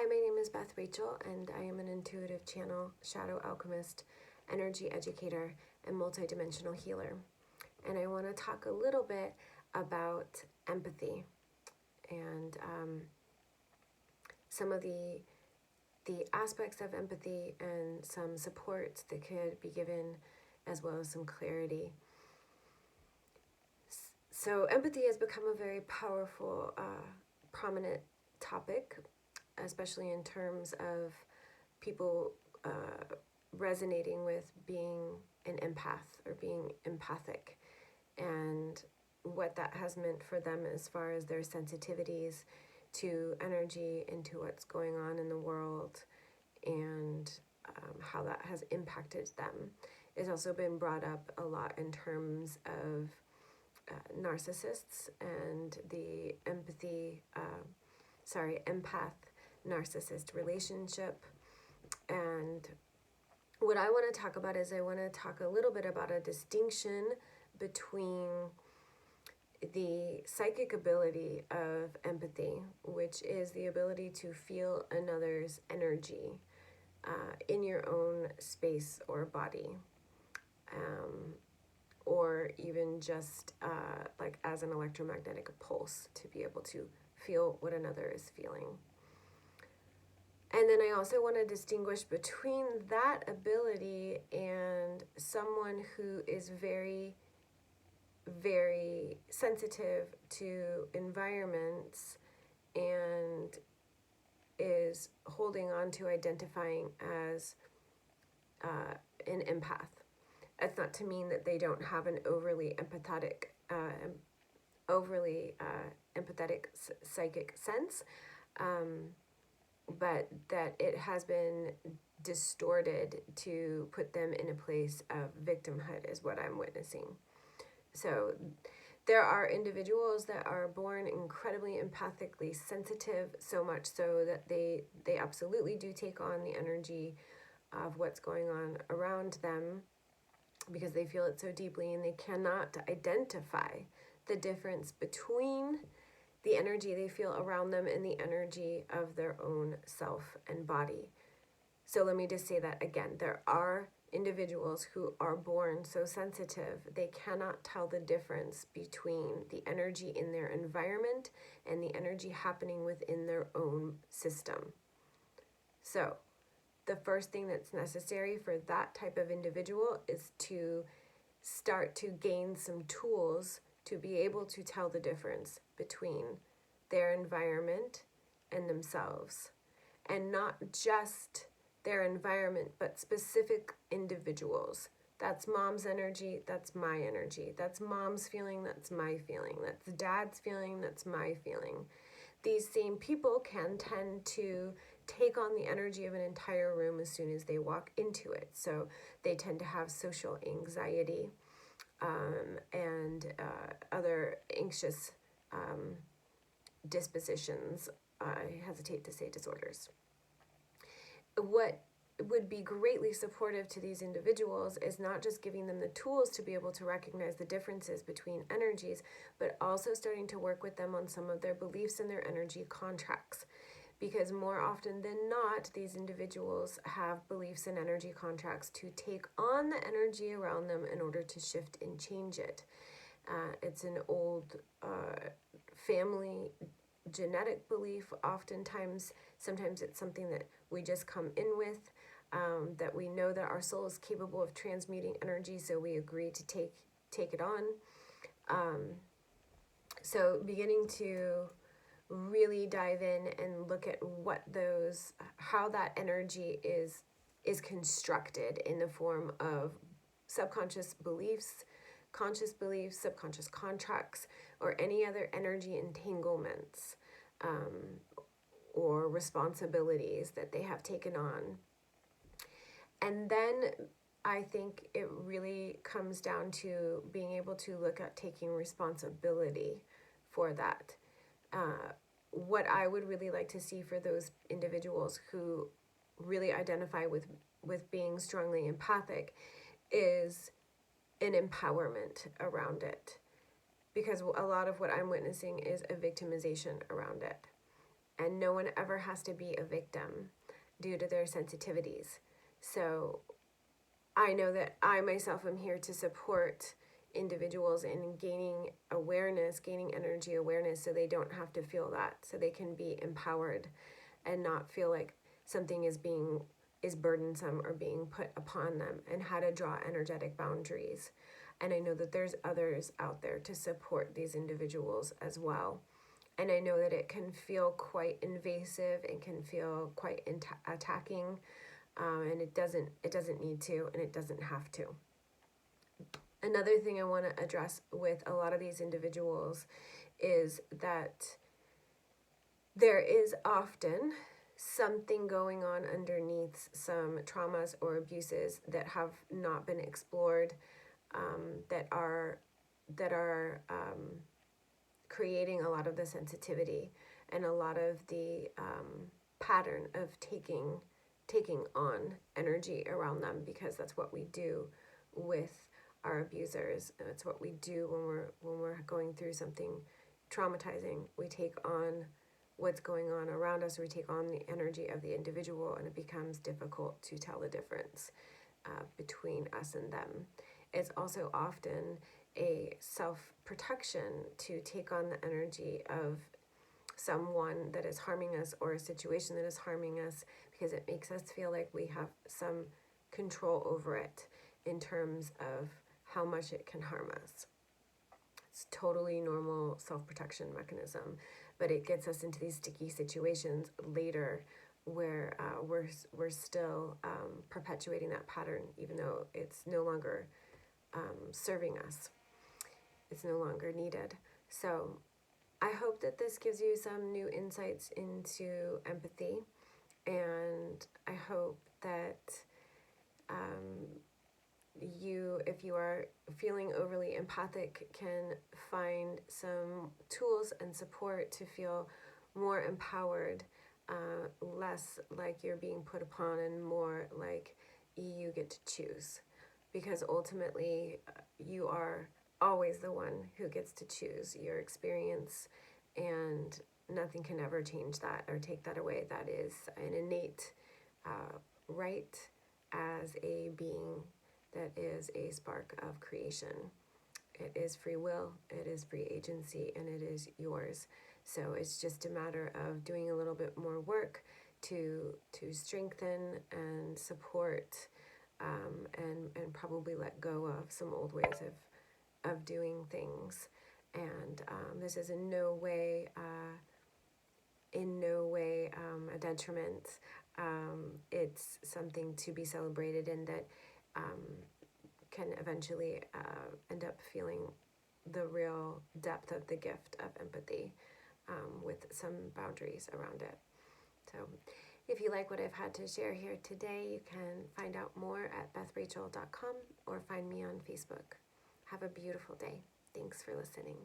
Hi, my name is Beth Rachel, and I am an intuitive channel, shadow alchemist, energy educator, and multidimensional healer. And I want to talk a little bit about empathy and some of the aspects of empathy and some support that could be given, as well as some clarity. So empathy has become a very powerful, prominent topic, especially in terms of people resonating with being an empath or being empathic, and what that has meant for them as far as their sensitivities to energy and to what's going on in the world, and how that has impacted them. It's also been brought up a lot in terms of narcissists and the empath narcissist relationship. And what I want to talk about is I want to talk a little bit about a distinction between the psychic ability of empathy, which is the ability to feel another's energy in your own space or body, or even just like as an electromagnetic pulse, to be able to feel what another is feeling. And then I also want to distinguish between that ability and someone who is very, very sensitive to environments and is holding on to identifying as an empath. That's not to mean that they don't have an overly empathetic psychic sense, but that it has been distorted to put them in a place of victimhood is what I'm witnessing. So there are individuals that are born incredibly empathically sensitive, so much so that they absolutely do take on the energy of what's going on around them because they feel it so deeply, and they cannot identify the difference between the energy they feel around them and the energy of their own self and body. So let me just say that again. There are individuals who are born so sensitive, they cannot tell the difference between the energy in their environment and the energy happening within their own system. So the first thing that's necessary for that type of individual is to start to gain some tools to be able to tell the difference between their environment and themselves, and not just their environment, but specific individuals. That's mom's energy, that's my energy. That's mom's feeling, that's my feeling. That's dad's feeling, that's my feeling. These same people can tend to take on the energy of an entire room as soon as they walk into it. So they tend to have social anxiety and other anxious dispositions. I hesitate to say disorders. What would be greatly supportive to these individuals is not just giving them the tools to be able to recognize the differences between energies, but also starting to work with them on some of their beliefs and their energy contracts. Because more often than not, these individuals have beliefs and energy contracts to take on the energy around them in order to shift and change it. It's an old family genetic belief. Oftentimes, sometimes it's something that we just come in with, that we know that our soul is capable of transmuting energy, so we agree to take it on. So beginning to really dive in and look at how that energy is constructed in the form of subconscious beliefs, conscious beliefs, subconscious contracts, or any other energy entanglements or responsibilities that they have taken on. And then I think it really comes down to being able to look at taking responsibility for that. What I would really like to see for those individuals who really identify with being strongly empathic is an empowerment around it. Because a lot of what I'm witnessing is a victimization around it. and no one ever has to be a victim due to their sensitivities. So I know that I myself am here to support individuals in gaining awareness, gaining energy awareness, so they don't have to feel that, so they can be empowered and not feel like something is burdensome or being put upon them, and how to draw energetic boundaries. And I know that there's others out there to support these individuals as well. And I know that it can feel quite invasive and can feel quite attacking, and it doesn't need to, and it doesn't have to. Another thing I want to address with a lot of these individuals is that there is often something going on underneath, some traumas or abuses that have not been explored, that are creating a lot of the sensitivity and a lot of the pattern of taking on energy around them, because that's what we do with our abusers. It's what we do when we're going through something traumatizing. We take on what's going on around us, or we take on the energy of the individual, and it becomes difficult to tell the difference between us and them. It's also often a self-protection to take on the energy of someone that is harming us, or a situation that is harming us, because it makes us feel like we have some control over it in terms of how much it can harm us. It's totally normal self-protection mechanism, but it gets us into these sticky situations later where we're still perpetuating that pattern, even though it's no longer serving us. It's no longer needed. So I hope that this gives you some new insights into empathy, and I hope that you, if you are feeling overly empathic, can find some tools and support to feel more empowered, less like you're being put upon, and more like you get to choose. Because ultimately, you are always the one who gets to choose your experience, and nothing can ever change that or take that away. That is an innate right as a being that is a spark of creation. It is free will, it is free agency, and it is yours. So it's just a matter of doing a little bit more work to strengthen and support, and probably let go of some old ways of doing things. And this is in no way a detriment. It's something to be celebrated, and that can eventually end up feeling the real depth of the gift of empathy, with some boundaries around it. So if you like what I've had to share here today, you can find out more at bethrachel.com or find me on Facebook. Have a beautiful day. Thanks for listening.